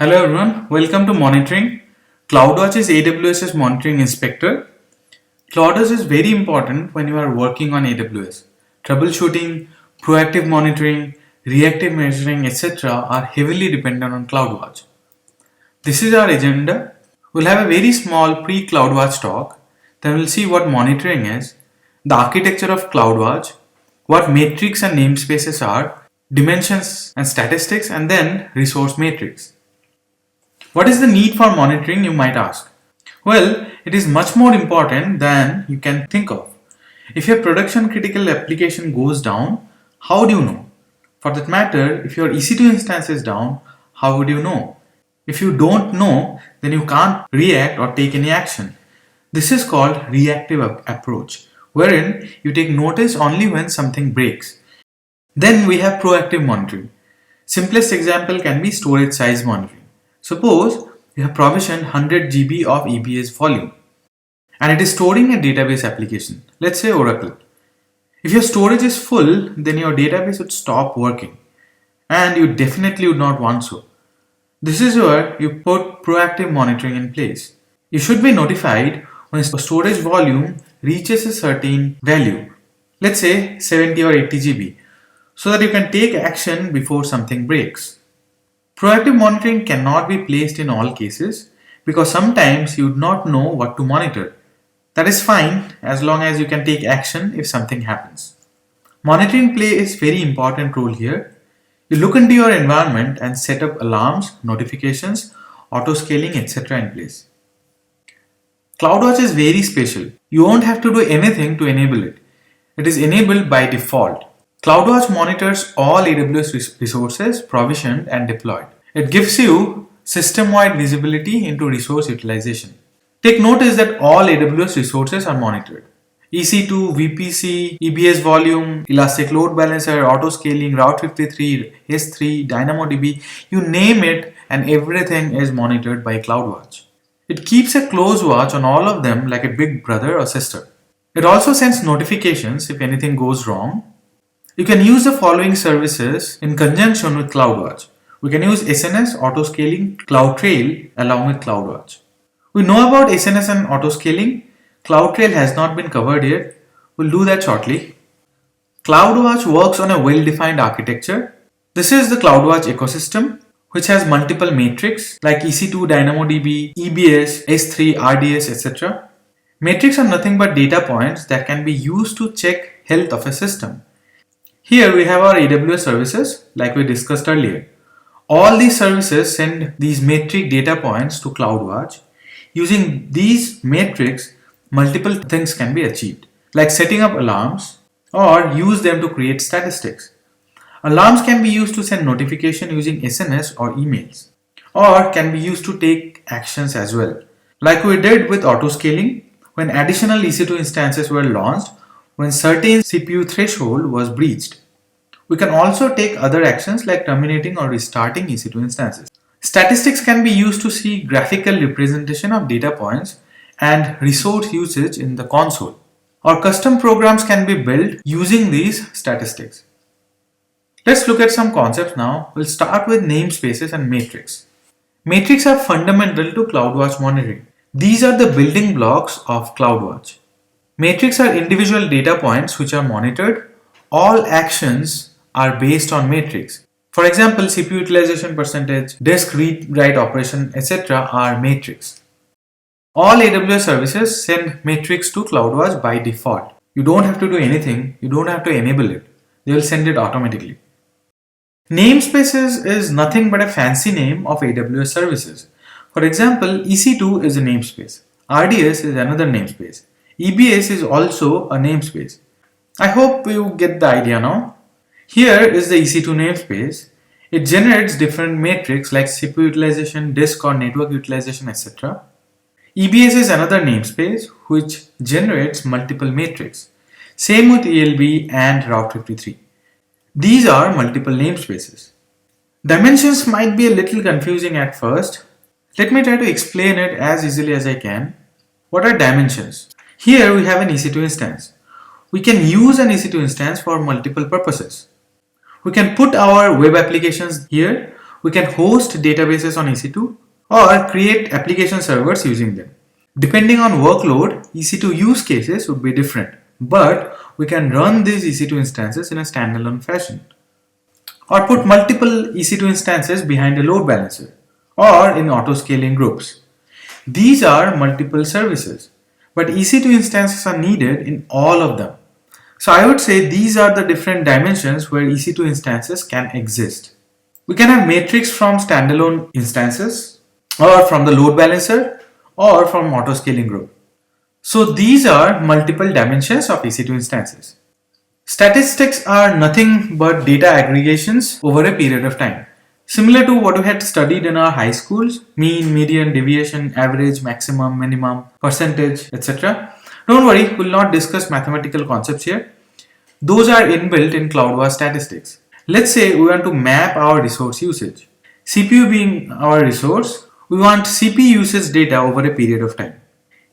Hello everyone, welcome to Monitoring. CloudWatch is AWS's monitoring inspector. CloudWatch is very important when you are working on AWS. Troubleshooting, proactive monitoring, reactive measuring, etc. are heavily dependent on CloudWatch. This is our agenda. We'll have a very small pre-CloudWatch talk. Then we'll see what monitoring is, the architecture of CloudWatch, what metrics and namespaces are, dimensions and statistics, and then resource matrix. What is the need for monitoring, you might ask? Well, it is much more important than you can think of. If your production critical application goes down, how do you know? For that matter, if your EC2 instance is down, how would you know? If you don't know, then you can't react or take any action. This is called reactive approach, wherein you take notice only when something breaks. Then we have proactive monitoring. Simplest example can be storage size monitoring. Suppose you have provisioned 100 GB of EBS volume and it is storing a database application, let's say Oracle. If your storage is full, then your database would stop working and you definitely would not want so. This is where you put proactive monitoring in place. You should be notified when storage volume reaches a certain value, let's say 70 or 80 GB, so that you can take action before something breaks. Proactive monitoring cannot be placed in all cases because sometimes you would not know what to monitor. That is fine as long as you can take action if something happens. Monitoring plays a very important role here. You look into your environment and set up alarms, notifications, auto-scaling, etc. in place. CloudWatch is very special. You won't have to do anything to enable it. It is enabled by default. CloudWatch monitors all AWS resources provisioned and deployed. It gives you system-wide visibility into resource utilization. Take notice that all AWS resources are monitored. EC2, VPC, EBS volume, Elastic Load Balancer, Auto-Scaling, Route 53, S3, DynamoDB, you name it, and everything is monitored by CloudWatch. It keeps a close watch on all of them like a big brother or sister. It also sends notifications if anything goes wrong. You can use the following services in conjunction with CloudWatch. We can use SNS, Autoscaling, CloudTrail along with CloudWatch. We know about SNS and Autoscaling. CloudTrail has not been covered yet. We'll do that shortly. CloudWatch works on a well-defined architecture. This is the CloudWatch ecosystem, which has multiple metrics like EC2, DynamoDB, EBS, S3, RDS, etc. Metrics are nothing but data points that can be used to check health of a system. Here we have our AWS services like we discussed earlier. All these services send these metric data points to CloudWatch. Using these metrics, multiple things can be achieved, like setting up alarms or use them to create statistics. Alarms can be used to send notification using SNS or emails, or can be used to take actions as well, like we did with auto-scaling when additional EC2 instances were launched when certain CPU threshold was breached. We can also take other actions like terminating or restarting EC2 instances. Statistics can be used to see graphical representation of data points and resource usage in the console. Or custom programs can be built using these statistics. Let's look at some concepts now. We'll start with namespaces and metrics. Metrics are fundamental to CloudWatch monitoring. These are the building blocks of CloudWatch. Metrics are individual data points which are monitored. All actions are based on metrics. For example, CPU utilization percentage, disk read-write operation, etc. are metrics. All AWS services send metrics to CloudWatch by default. You don't have to do anything, you don't have to enable it. They will send it automatically. Namespaces is nothing but a fancy name of AWS services. For example, EC2 is a namespace. RDS is another namespace. EBS is also a namespace. I hope you get the idea now. Here is the EC2 namespace. It generates different metrics like CPU utilization, disk or network utilization, etc. EBS is another namespace which generates multiple metrics. Same with ELB and Route 53. These are multiple namespaces. Dimensions might be a little confusing at first. Let me try to explain it as easily as I can. What are dimensions? Here we have an EC2 instance. We can use an EC2 instance for multiple purposes. We can put our web applications here. We can host databases on EC2 or create application servers using them. Depending on workload, EC2 use cases would be different, but we can run these EC2 instances in a standalone fashion, or put multiple EC2 instances behind a load balancer, or in auto-scaling groups. These are multiple services, but EC2 instances are needed in all of them. So I would say these are the different dimensions where EC2 instances can exist. We can have metrics from standalone instances, or from the load balancer, or from auto-scaling group. So these are multiple dimensions of EC2 instances. Statistics are nothing but data aggregations over a period of time. Similar to what we had studied in our high schools, mean, median, deviation, average, maximum, minimum, percentage, etc. Don't worry, we'll not discuss mathematical concepts here. Those are inbuilt in CloudWatch statistics. Let's say we want to map our resource usage. CPU being our resource, we want CPU usage data over a period of time.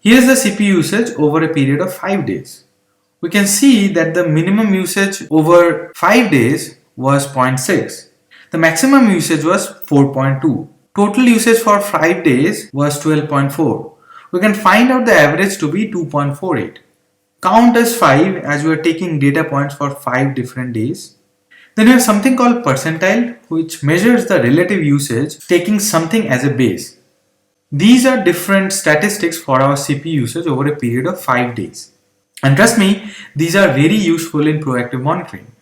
Here's the CPU usage over a period of 5 days. We can see that the minimum usage over 5 days was 0.6. The maximum usage was 4.2. Total usage for 5 days was 12.4. We can find out the average to be 2.48. Count as 5 as we are taking data points for 5 different days. Then we have something called percentile, which measures the relative usage taking something as a base. These are different statistics for our CPU usage over a period of 5 days. And trust me, these are very useful in proactive monitoring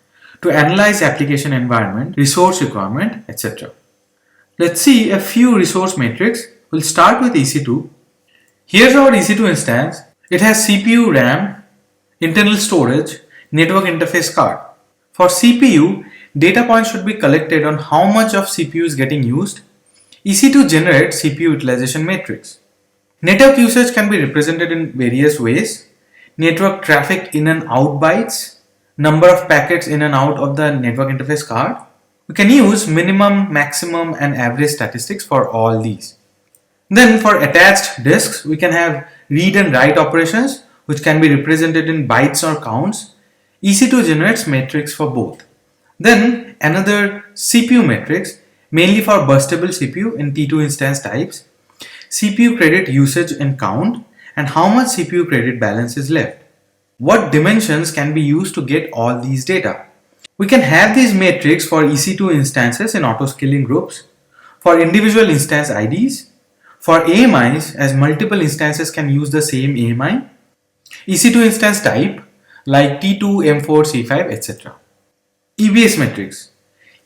to analyze application environment, resource requirement, etc. Let's see a few resource metrics. We'll start with EC2. Here's our EC2 instance. It has CPU, RAM, internal storage, network interface card. For CPU, data points should be collected on how much of CPU is getting used. EC2 generates CPU utilization matrix. Network usage can be represented in various ways. Network traffic in and out bytes, number of packets in and out of the network interface card. We can use minimum, maximum and average statistics for all these. Then for attached disks, we can have read and write operations which can be represented in bytes or counts. EC2 generates metrics for both. Then another CPU metrics, mainly for burstable CPU in T2 instance types, CPU credit usage and count, and how much CPU credit balance is left. What dimensions can be used to get all these data? We can have these metrics for EC2 instances in auto-scaling groups, for individual instance IDs, for AMIs as multiple instances can use the same AMI, EC2 instance type like T2, M4, C5, etc. EBS metrics.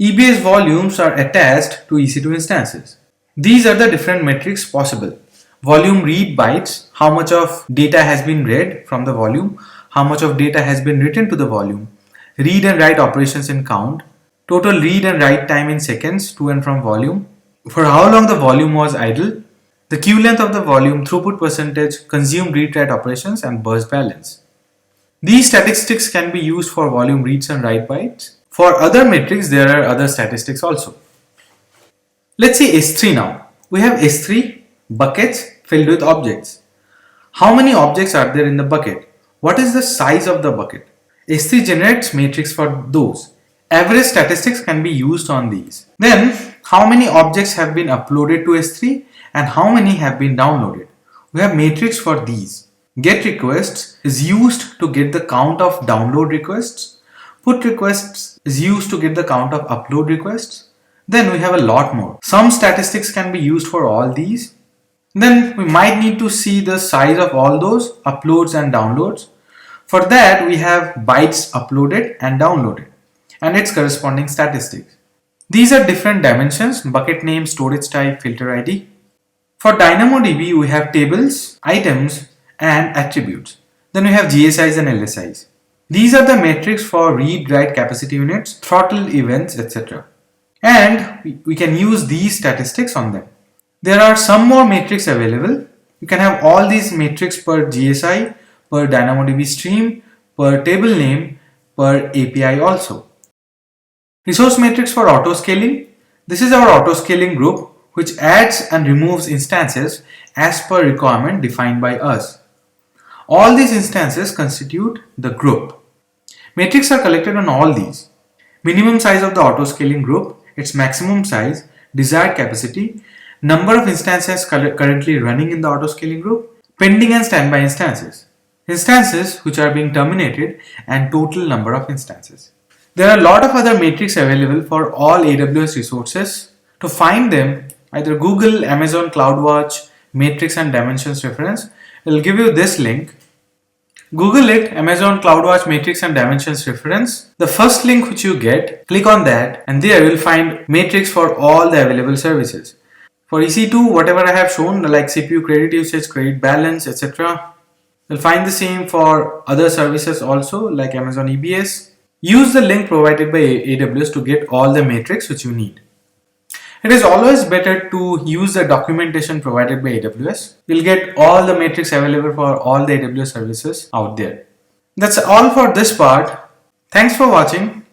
EBS volumes are attached to EC2 instances. These are the different metrics possible. Volume read bytes, how much of data has been read from the volume, how much of data has been written to the volume, read and write operations in count, total read and write time in seconds to and from volume, for how long the volume was idle, the queue length of the volume, throughput percentage, consumed read-write operations and burst balance. These statistics can be used for volume reads and write bytes. For other metrics, there are other statistics also. Let's say S3 now. We have S3 buckets filled with objects. How many objects are there in the bucket? What is the size of the bucket? S3 generates matrix for those. Average statistics can be used on these. Then, how many objects have been uploaded to S3 and how many have been downloaded? We have matrix for these. Get requests is used to get the count of download requests. Put requests is used to get the count of upload requests. Then we have a lot more. Some statistics can be used for all these. Then we might need to see the size of all those uploads and downloads. For that, we have bytes uploaded and downloaded and its corresponding statistics. These are different dimensions: bucket name, storage type, filter ID. For DynamoDB, we have tables, items, and attributes. Then we have GSIs and LSIs. These are the metrics for read-write capacity units, throttle events, etc. And we can use these statistics on them. There are some more metrics available. You can have all these metrics per GSI, per DynamoDB stream, per table name, per API also. Resource metrics for auto-scaling. This is our auto-scaling group which adds and removes instances as per requirement defined by us. All these instances constitute the group. Metrics are collected on all these. Minimum size of the auto-scaling group, its maximum size, desired capacity, number of instances currently running in the autoscaling group, pending and standby instances which are being terminated, and total number of instances. There are a lot of other metrics available for all AWS resources. To find them, either Google, Amazon CloudWatch, Matrix and Dimensions reference. It will give you this link. Google it, Amazon CloudWatch Matrix and Dimensions reference. The first link which you get, click on that and there you will find matrix for all the available services. For EC2, whatever I have shown like CPU credit usage, credit balance, etc. You'll find the same for other services also like Amazon EBS. Use the link provided by AWS to get all the metrics which you need. It is always better to use the documentation provided by AWS. You'll get all the metrics available for all the AWS services out there. That's all for this part. Thanks for watching.